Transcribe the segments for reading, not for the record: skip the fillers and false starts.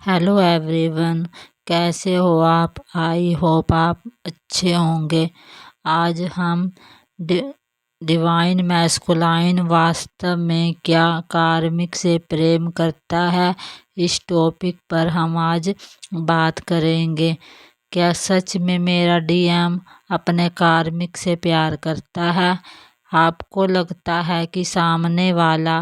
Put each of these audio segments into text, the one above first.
Hello everyone. कैसे हो आप? आई होप आप अच्छे होंगे। आज हम डि, डिवाइन मैस्कुलाइन वास्तव में क्या कार्मिक से प्रेम करता है, इस टॉपिक पर हम आज बात करेंगे। क्या सच में मेरा डीएम अपने कार्मिक से प्यार करता है? आपको लगता है कि सामने वाला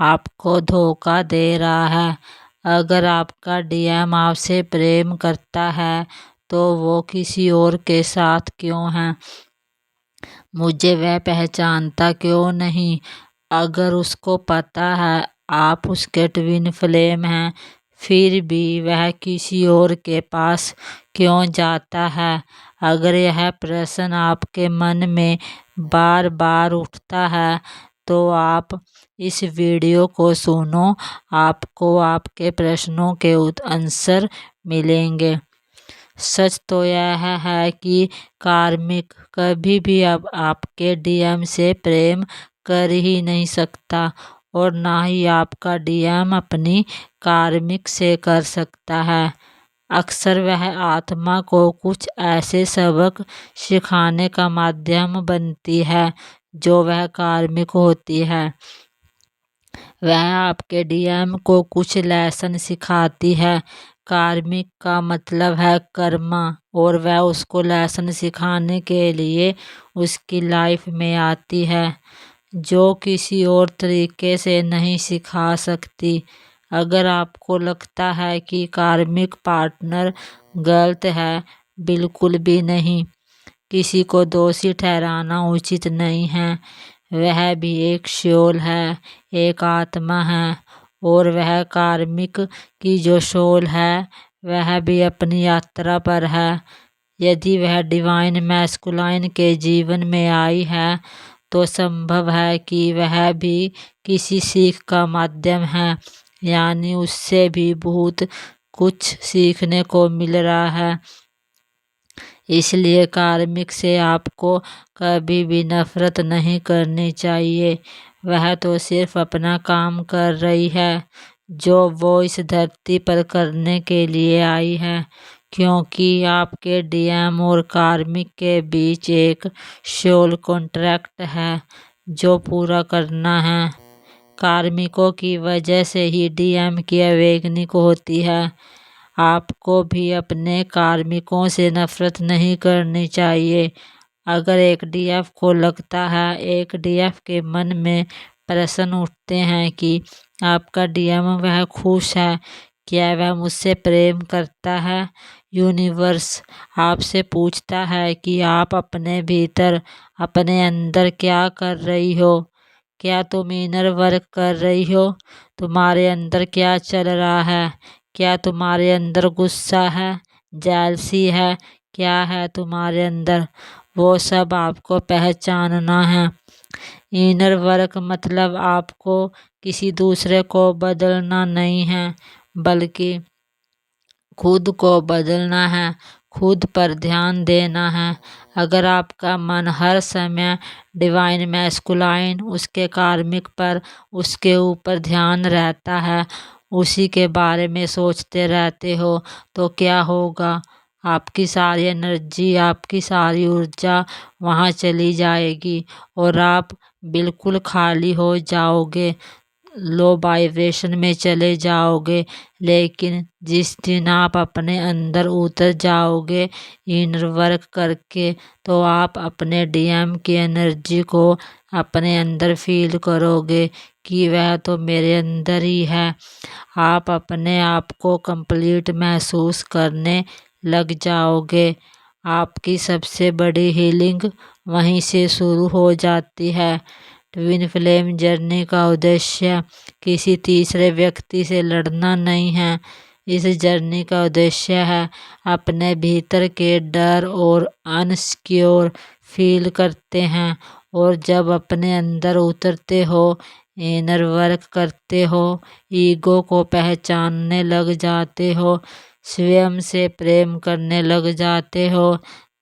आपको धोखा दे रहा है? अगर आपका डीएम आपसे प्रेम करता है तो वो किसी और के साथ क्यों है? मुझे वह पहचानता क्यों नहीं? अगर उसको पता है आप उसके ट्विन फ्लेम हैं, फिर भी वह किसी और के पास क्यों जाता है? अगर यह प्रश्न आपके मन में बार बार उठता है तो आप इस वीडियो को सुनो। आपको आपके प्रश्नों के आंसर मिलेंगे। सच तो यह है कि कार्मिक कभी भी अब आपके डीएम से प्रेम कर ही नहीं सकता और ना ही आपका डीएम अपनी कार्मिक से कर सकता है। अक्सर वह आत्मा को कुछ ऐसे सबक सिखाने का माध्यम बनती है जो वह कार्मिक होती है। वह आपके डीएम को कुछ लेसन सिखाती है। कार्मिक का मतलब है कर्मा, और वह उसको लेसन सिखाने के लिए उसकी लाइफ में आती है, जो किसी और तरीके से नहीं सिखा सकती। अगर आपको लगता है कि कार्मिक पार्टनर गलत है, बिल्कुल भी नहीं। किसी को दोषी ठहराना उचित नहीं है। वह भी एक सोल है, एक आत्मा है, और वह कार्मिक की जो सोल है वह भी अपनी यात्रा पर है। यदि वह डिवाइन मैस्कुलाइन के जीवन में आई है तो संभव है कि वह भी किसी सीख का माध्यम है, यानी उससे भी बहुत कुछ सीखने को मिल रहा है। इसलिए कार्मिक से आपको कभी भी नफरत नहीं करनी चाहिए। वह तो सिर्फ अपना काम कर रही है जो वो इस धरती पर करने के लिए आई है, क्योंकि आपके डीएम और कार्मिक के बीच एक सोल कॉन्ट्रैक्ट है जो पूरा करना है। कार्मिकों की वजह से ही डीएम की अवेकनिंग होती है। आपको भी अपने कार्मिकों से नफरत नहीं करनी चाहिए। अगर एक डीएफ को लगता है, एक डीएफ के मन में प्रश्न उठते हैं कि आपका डीएम वह खुश है, क्या वह मुझसे प्रेम करता है? यूनिवर्स आपसे पूछता है कि आप अपने भीतर, अपने अंदर क्या कर रही हो? क्या तुम इनर वर्क कर रही हो? तुम्हारे अंदर क्या चल रहा है? क्या तुम्हारे अंदर गुस्सा है, जेलसी है? क्या है तुम्हारे अंदर? वो सब आपको पहचानना है। इनर वर्क मतलब आपको किसी दूसरे को बदलना नहीं है, बल्कि खुद को बदलना है, खुद पर ध्यान देना है। अगर आपका मन हर समय डिवाइन मैस्कुलाइन, उसके कार्मिक पर, उसके ऊपर ध्यान रहता है, उसी के बारे में सोचते रहते हो, तो क्या होगा? आपकी सारी एनर्जी, आपकी सारी ऊर्जा वहाँ चली जाएगी और आप बिल्कुल खाली हो जाओगे, लो वाइब्रेशन में चले जाओगे। लेकिन जिस दिन आप अपने अंदर उतर जाओगे इनर वर्क करके, तो आप अपने डीएम की एनर्जी को अपने अंदर फील करोगे कि वह तो मेरे अंदर ही है। आप अपने आप को कंप्लीट महसूस करने लग जाओगे। आपकी सबसे बड़ी हीलिंग वहीं से शुरू हो जाती है। ट्विन फ्लेम जर्नी का उद्देश्य किसी तीसरे व्यक्ति से लड़ना नहीं है। इस जर्नी का उद्देश्य है अपने भीतर के डर और अनसिक्योर फील करते हैं, और जब अपने अंदर उतरते हो, इनर वर्क करते हो, ईगो को पहचानने लग जाते हो, स्वयं से प्रेम करने लग जाते हो,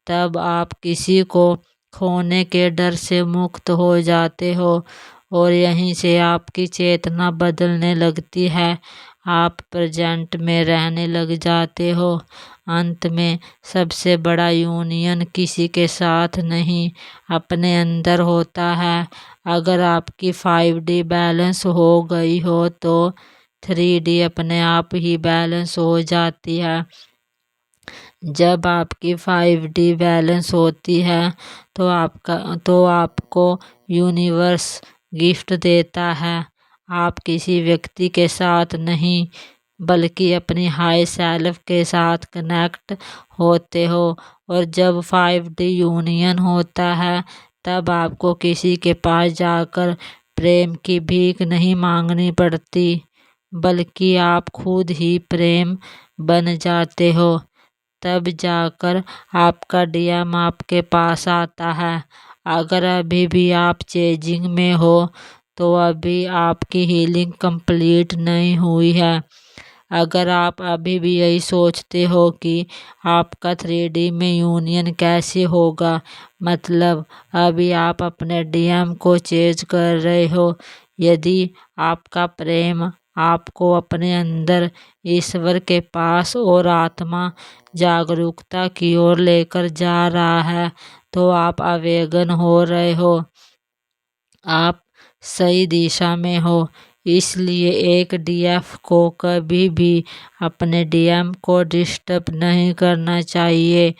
तब आप किसी को खोने के डर से मुक्त हो जाते हो, और यहीं से आपकी चेतना बदलने लगती है। आप प्रेजेंट में रहने लग जाते हो। अंत में सबसे बड़ा यूनियन किसी के साथ नहीं, अपने अंदर होता है। अगर आपकी 5D बैलेंस हो गई हो तो 3D अपने आप ही बैलेंस हो जाती है। जब आपकी 5D बैलेंस होती है तो आपको यूनिवर्स गिफ्ट देता है। आप किसी व्यक्ति के साथ नहीं बल्कि अपनी हाई सेल्फ के साथ कनेक्ट होते हो। और जब 5D यूनियन होता है तब आपको किसी के पास जाकर प्रेम की भीख नहीं मांगनी पड़ती, बल्कि आप खुद ही प्रेम बन जाते हो। तब जाकर आपका डीएम आपके पास आता है। अगर अभी भी आप चेजिंग में हो तो अभी आपकी हीलिंग कंप्लीट नहीं हुई है। अगर आप अभी भी यही सोचते हो कि आपका 3D में यूनियन कैसे होगा, मतलब अभी आप अपने डीएम को चेज कर रहे हो। यदि आपका प्रेम आपको अपने अंदर ईश्वर के पास और आत्मा जागरूकता की ओर लेकर जा रहा है तो आप अवेगन हो रहे हो, आप सही दिशा में हो। इसलिए एक डीएफ को कभी भी अपने डीएम को डिस्टर्ब नहीं करना चाहिए,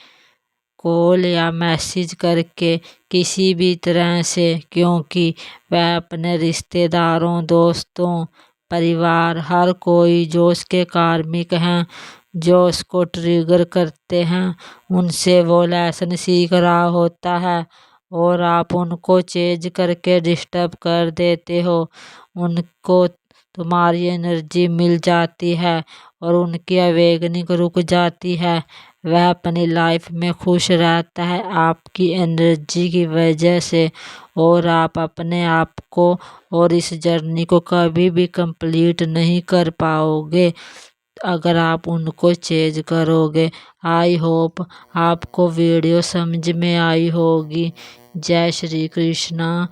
कॉल या मैसेज करके किसी भी तरह से, क्योंकि वह अपने रिश्तेदारों, दोस्तों, परिवार, हर कोई जो उसके कार्मिक हैं, जो उसको ट्रिगर करते हैं, उनसे वो लेसन सीख रहा होता है और आप उनको चेंज करके डिस्टर्ब कर देते हो। उनको तुम्हारी एनर्जी मिल जाती है और उनकी अवेगनिंग रुक जाती है। वह अपनी लाइफ में खुश रहता है आपकी एनर्जी की वजह से, और आप अपने आप को और इस जर्नी को कभी भी कंप्लीट नहीं कर पाओगे अगर आप उनको चेंज करोगे। आई होप आपको वीडियो समझ में आई होगी। जय श्री कृष्णा।